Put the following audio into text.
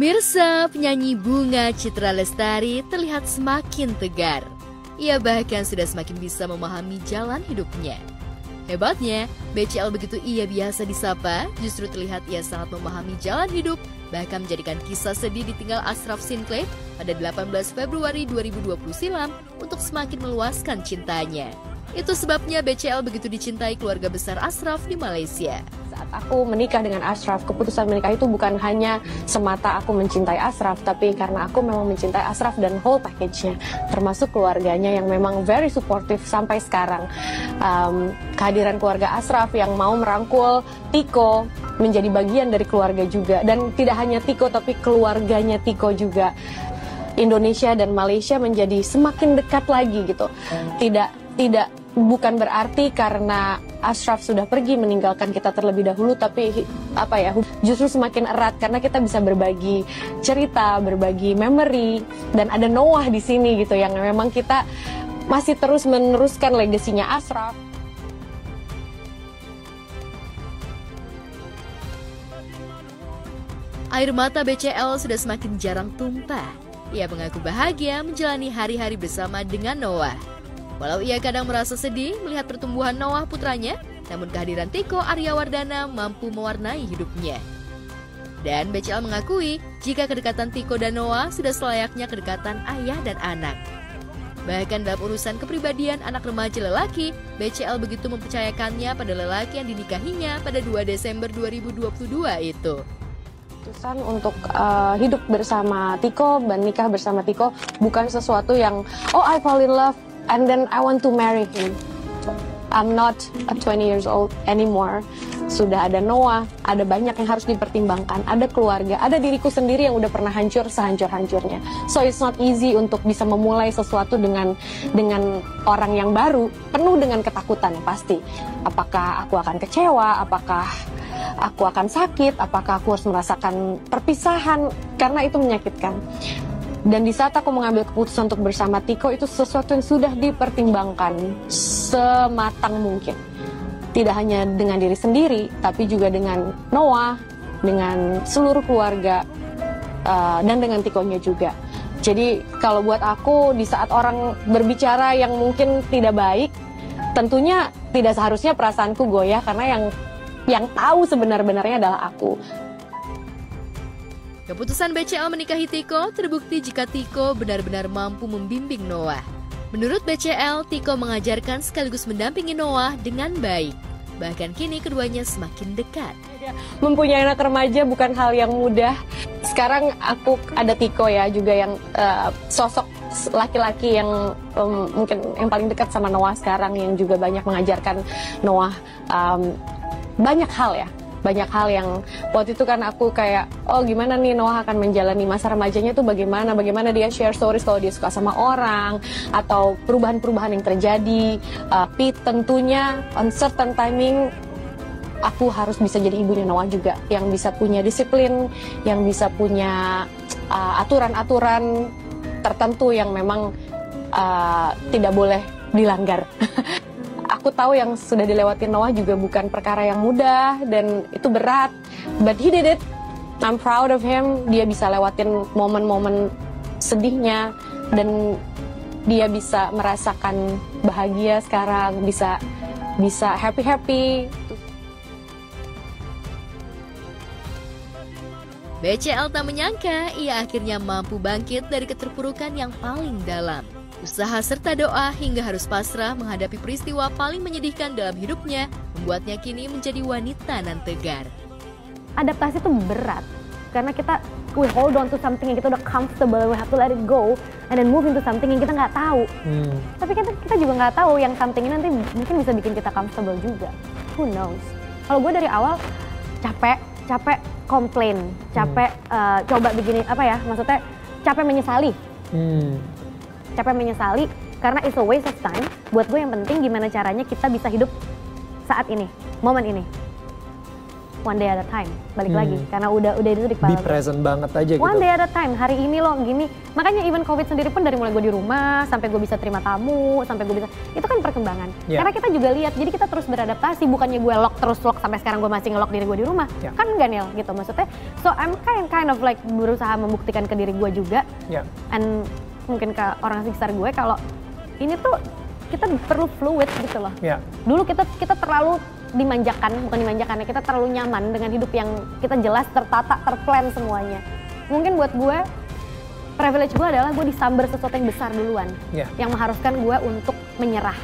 Pemirsa, penyanyi Bunga Citra Lestari terlihat semakin tegar. Ia bahkan sudah semakin bisa memahami jalan hidupnya. Hebatnya, BCL begitu ia biasa disapa, justru terlihat ia sangat memahami jalan hidup, bahkan menjadikan kisah sedih ditinggal Ashraf Sinclair pada 18 Februari 2020 silam untuk semakin meluaskan cintanya. Itu sebabnya BCL begitu dicintai keluarga besar Ashraf di Malaysia. Saat aku menikah dengan Ashraf, keputusan menikah itu bukan hanya semata aku mencintai Ashraf, tapi karena aku memang mencintai Ashraf dan whole package-nya, termasuk keluarganya yang memang very supportive sampai sekarang. Kehadiran keluarga Ashraf yang mau merangkul Tiko menjadi bagian dari keluarga juga, dan tidak hanya Tiko tapi keluarganya Tiko juga. Indonesia dan Malaysia menjadi semakin dekat lagi gitu. Bukan berarti karena Ashraf sudah pergi meninggalkan kita terlebih dahulu, tapi justru semakin erat karena kita bisa berbagi cerita, berbagi memory, dan ada Noah di sini gitu yang memang kita masih terus meneruskan legasinya Ashraf. Air mata BCL sudah semakin jarang tumpah. Ia mengaku bahagia menjalani hari-hari bersama dengan Noah. Walau ia kadang merasa sedih melihat pertumbuhan Noah putranya, namun kehadiran Tiko Aryawardana mampu mewarnai hidupnya. Dan BCL mengakui jika kedekatan Tiko dan Noah sudah selayaknya kedekatan ayah dan anak. Bahkan dalam urusan kepribadian anak remaja lelaki, BCL begitu mempercayakannya pada lelaki yang dinikahinya pada 2 Desember 2022 itu. Keputusan untuk hidup bersama Tiko dan nikah bersama Tiko bukan sesuatu yang I fall in love and then I want to marry him. I'm not 20 years old anymore. Sudah ada Noah, ada banyak yang harus dipertimbangkan, ada keluarga, ada diriku sendiri yang udah pernah hancur sehancur-hancurnya. So it's not easy untuk bisa memulai sesuatu dengan orang yang baru, penuh dengan ketakutan pasti. Apakah aku akan kecewa, apakah aku akan sakit, apakah aku harus merasakan perpisahan, karena itu menyakitkan. Dan di saat aku mengambil keputusan untuk bersama Tiko, itu sesuatu yang sudah dipertimbangkan sematang mungkin. Tidak hanya dengan diri sendiri, tapi juga dengan Noah, dengan seluruh keluarga, dan dengan Tikonya juga. Jadi kalau buat aku, di saat orang berbicara yang mungkin tidak baik, tentunya tidak seharusnya perasaanku goyah, karena yang tahu sebenar-benarnya adalah aku. Keputusan BCL menikahi Tiko terbukti jika Tiko benar-benar mampu membimbing Noah. Menurut BCL, Tiko mengajarkan sekaligus mendampingi Noah dengan baik. Bahkan kini keduanya semakin dekat. Mempunyai anak remaja bukan hal yang mudah. Sekarang aku ada Tiko ya, juga yang sosok laki-laki yang mungkin yang paling dekat sama Noah sekarang, yang juga banyak mengajarkan Noah banyak hal ya. Banyak hal yang waktu itu kan aku kayak, gimana nih Noah akan menjalani masa remajanya tuh bagaimana dia share stories kalau dia suka sama orang, atau perubahan-perubahan yang terjadi. Tapi tentunya on certain timing, aku harus bisa jadi ibunya Noah juga, yang bisa punya disiplin, yang bisa punya aturan-aturan tertentu yang memang tidak boleh dilanggar. Aku tahu yang sudah dilewati Noah juga bukan perkara yang mudah dan itu berat, but he did it. I'm proud of him. Dia bisa lewatin momen-momen sedihnya dan dia bisa merasakan bahagia sekarang, bisa happy. BCL tak menyangka ia akhirnya mampu bangkit dari keterpurukan yang paling dalam. Usaha serta doa hingga harus pasrah menghadapi peristiwa paling menyedihkan dalam hidupnya membuatnya kini menjadi wanita nan tegar. Adaptasi itu berat karena we hold on to something yang kita udah comfortable, we have to let it go and then move into something yang kita nggak tahu. Tapi kita juga nggak tahu yang something ini nanti mungkin bisa bikin kita comfortable juga. Who knows? Kalau gue dari awal capek komplain, capek coba begini maksudnya capek menyesali. Capek menyesali karena it's a waste of time. Buat gue yang penting gimana caranya kita bisa hidup saat ini, momen ini. one day at a time, balik lagi karena udah itu di kepala Be present banget aja gitu. one day at a time, hari ini lo gini. Makanya even COVID sendiri pun dari mulai gue di rumah sampai gue bisa terima tamu, sampai gue bisa, itu kan perkembangan. Karena kita juga lihat, jadi kita terus beradaptasi, bukannya gue lock sampai sekarang gue masih nge-lock diri gue di rumah. Kan enggak Nil gitu maksudnya. So I'm kind of like berusaha membuktikan ke diri gue juga. And mungkin ke orang sekitar gue kalau ini tuh kita perlu fluid gitu loh. Dulu kita terlalu bukan dimanjakan ya, kita terlalu nyaman dengan hidup yang kita jelas, tertata, terplan semuanya. Mungkin buat gue, privilege gue adalah gue disambar sesuatu yang besar duluan, yang mengharuskan gue untuk menyerah.